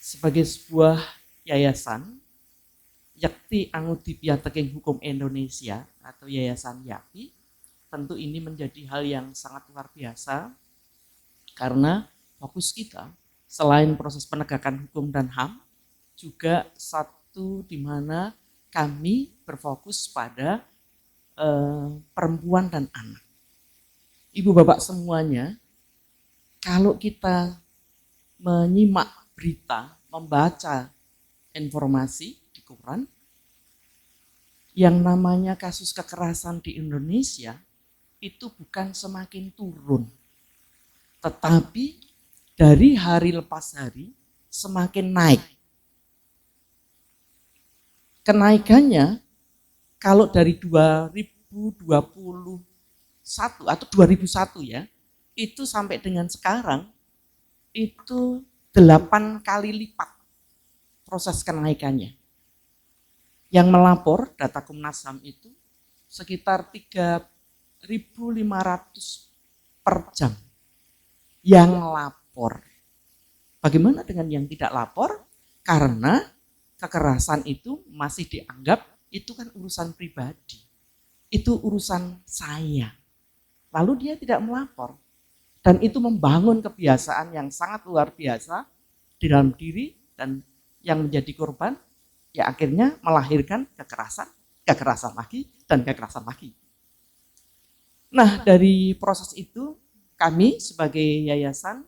sebagai sebuah yayasan, Yakti Angudi Piateking Hukum Indonesia atau Yayasan YAPI, tentu ini menjadi hal yang sangat luar biasa karena fokus kita selain proses penegakan hukum dan HAM, juga satu di mana kami berfokus pada perempuan dan anak. Ibu bapak semuanya, kalau kita menyimak berita, membaca informasi di koran, yang namanya kasus kekerasan di Indonesia itu bukan semakin turun, tetapi dari hari lepas hari semakin naik. Kenaikannya kalau dari 2021 atau 2001 ya, itu sampai dengan sekarang itu 8 kali lipat proses kenaikannya. Yang melapor data Komnas HAM itu sekitar 3.500 per jam yang lapor. Bagaimana dengan yang tidak lapor? Karena kekerasan itu masih dianggap itu kan urusan pribadi. Itu urusan saya. Lalu dia tidak melapor. Dan itu membangun kebiasaan yang sangat luar biasa di dalam diri, dan yang menjadi korban ya akhirnya melahirkan kekerasan lagi, dan kekerasan lagi. Nah, dari proses itu kami sebagai yayasan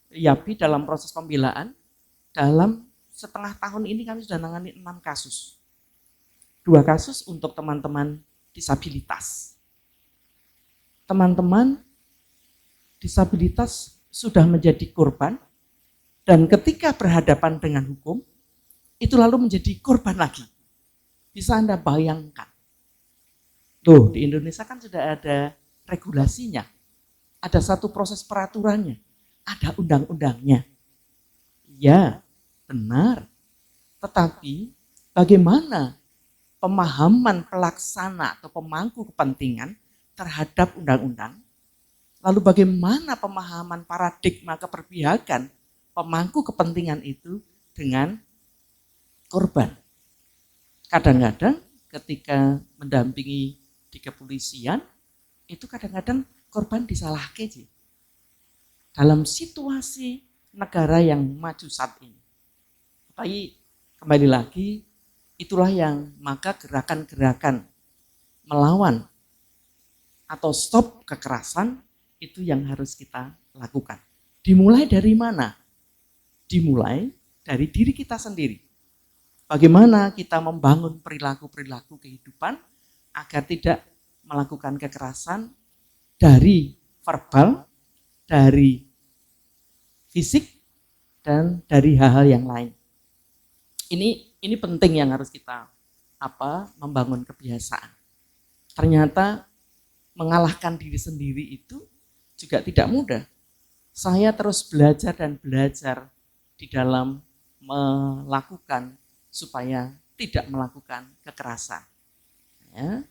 YAPI dalam proses pembelaan, dalam setengah tahun ini kami sudah menangani 6 kasus. 2 kasus untuk teman-teman disabilitas. Teman-teman disabilitas sudah menjadi korban, dan ketika berhadapan dengan hukum, itu lalu menjadi korban lagi. Bisa Anda bayangkan. Tuh, di Indonesia kan sudah ada regulasinya. Ada satu proses peraturannya. Ada undang-undangnya. Ya, benar. Tetapi bagaimana pemahaman pelaksana atau pemangku kepentingan terhadap undang-undang? Lalu bagaimana pemahaman paradigma keperpihakan pemangku kepentingan itu dengan korban? Kadang-kadang ketika mendampingi di kepolisian, itu kadang-kadang korban disalahkan sih. Dalam situasi negara yang maju saat ini. Tapi kembali lagi, itulah yang maka gerakan-gerakan melawan atau stop kekerasan itu yang harus kita lakukan. Dimulai dari mana? Dimulai dari diri kita sendiri. Bagaimana kita membangun perilaku-perilaku kehidupan agar tidak melakukan kekerasan dari verbal, dari fisik, dan dari hal-hal yang lain. Ini penting yang harus kita membangun kebiasaan. Ternyata mengalahkan diri sendiri itu juga tidak mudah. Saya terus belajar dan belajar di dalam melakukan supaya tidak melakukan kekerasan. Ya.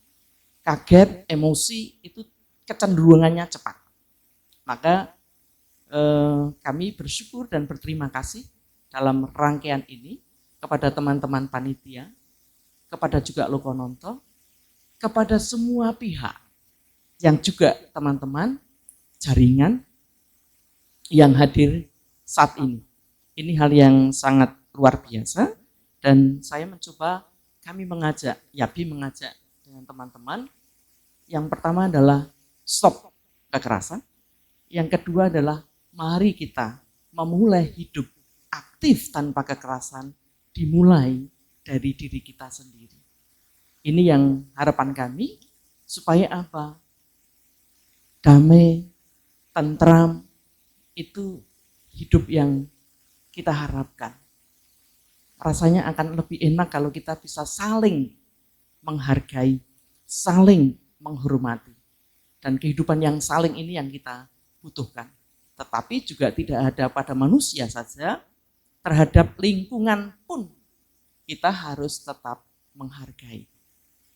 Kaget, emosi itu kecenderungannya cepat. Maka kami bersyukur dan berterima kasih dalam rangkaian ini kepada teman-teman panitia, kepada juga Lokononto, kepada semua pihak yang juga teman-teman jaringan yang hadir saat ini. Ini hal yang sangat luar biasa, dan saya mencoba, YAPI mengajak dengan teman-teman. Yang pertama adalah stop kekerasan. Yang kedua adalah mari kita memulai hidup aktif tanpa kekerasan, dimulai dari diri kita sendiri. Ini yang harapan kami, supaya apa? Damai, tentram, itu hidup yang kita harapkan. Rasanya akan lebih enak kalau kita bisa saling menghargai, saling menghormati. Dan kehidupan yang saling ini yang kita butuhkan. Tetapi juga tidak ada pada manusia saja, terhadap lingkungan pun kita harus tetap menghargai.